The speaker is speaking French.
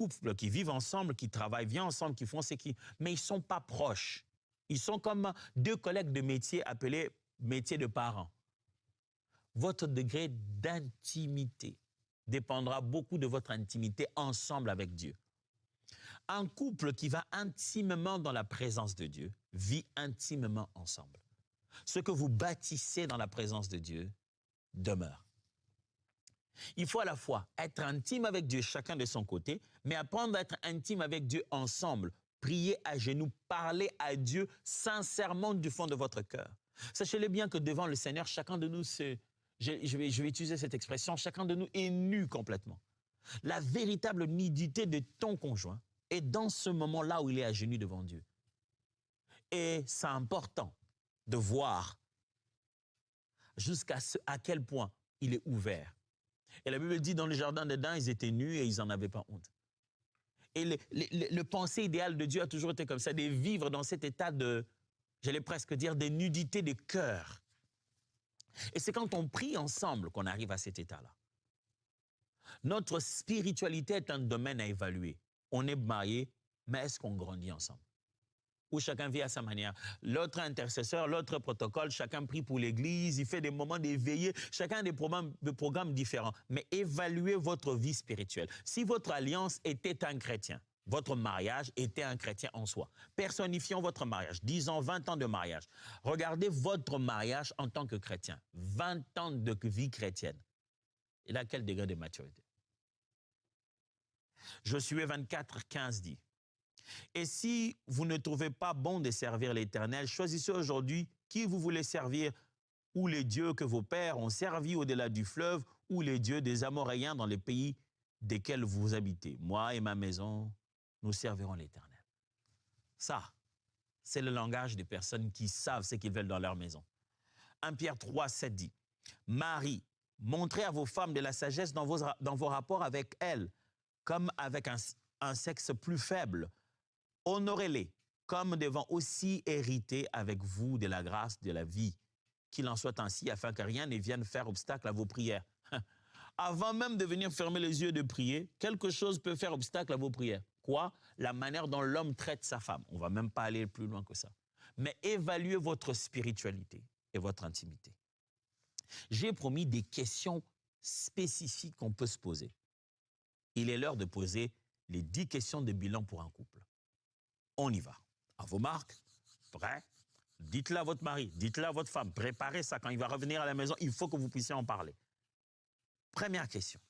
couples qui vivent ensemble, qui travaillent bien ensemble, qui font ce qui... Mais ils ne sont pas proches. Ils sont comme deux collègues de métier appelés métiers de parents. Votre degré d'intimité dépendra beaucoup de votre intimité ensemble avec Dieu. Un couple qui va intimement dans la présence de Dieu vit intimement ensemble. Ce que vous bâtissez dans la présence de Dieu demeure. Il faut à la fois être intime avec Dieu, chacun de son côté, mais apprendre à être intime avec Dieu ensemble. Prier à genoux, parler à Dieu sincèrement du fond de votre cœur. Sachez-le bien que devant le Seigneur, chacun de nous, je vais utiliser cette expression, chacun de nous est nu complètement. La véritable nudité de ton conjoint est dans ce moment-là où il est à genoux devant Dieu. Et c'est important de voir à quel point il est ouvert. Et la Bible dit, dans le jardin d'Éden, ils étaient nus et ils n'en avaient pas honte. Et le pensée idéal de Dieu a toujours été comme ça, de vivre dans cet état de, j'allais presque dire, de nudité de cœur. Et c'est quand on prie ensemble qu'on arrive à cet état-là. Notre spiritualité est un domaine à évaluer. On est mariés, mais est-ce qu'on grandit ensemble? Où chacun vit à sa manière. L'autre intercesseur, l'autre protocole, chacun prie pour l'Église, il fait des moments d'éveillé, chacun a des programmes différents. Mais évaluez votre vie spirituelle. Si votre alliance était un chrétien, votre mariage était un chrétien en soi. Personnifions votre mariage, 10 ans, 20 ans de mariage. Regardez votre mariage en tant que chrétien, 20 ans de vie chrétienne. Il a quel degré de maturité? Josué 24, 15 dit, « Et si vous ne trouvez pas bon de servir l'Éternel, choisissez aujourd'hui qui vous voulez servir, ou les dieux que vos pères ont servis au-delà du fleuve, ou les dieux des Amoréens dans les pays desquels vous habitez. Moi et ma maison, nous servirons l'Éternel. » Ça, c'est le langage des personnes qui savent ce qu'ils veulent dans leur maison. 1 Pierre 3, 7 dit, « Marie, montrez à vos femmes de la sagesse dans vos rapports avec elles, comme avec un sexe plus faible. Honorez-les, comme devant aussi hériter avec vous de la grâce de la vie. Qu'il en soit ainsi, afin que rien ne vienne faire obstacle à vos prières. » Avant même de venir fermer les yeux et de prier, quelque chose peut faire obstacle à vos prières. Quoi? La manière dont l'homme traite sa femme. On ne va même pas aller plus loin que ça. Mais évaluez votre spiritualité et votre intimité. J'ai promis des questions spécifiques qu'on peut se poser. Il est l'heure de poser les 10 questions de bilan pour un couple. On y va. À vos marques, prêts? Dites-le à votre mari, dites-le à votre femme. Préparez ça. Quand il va revenir à la maison, il faut que vous puissiez en parler. Première question.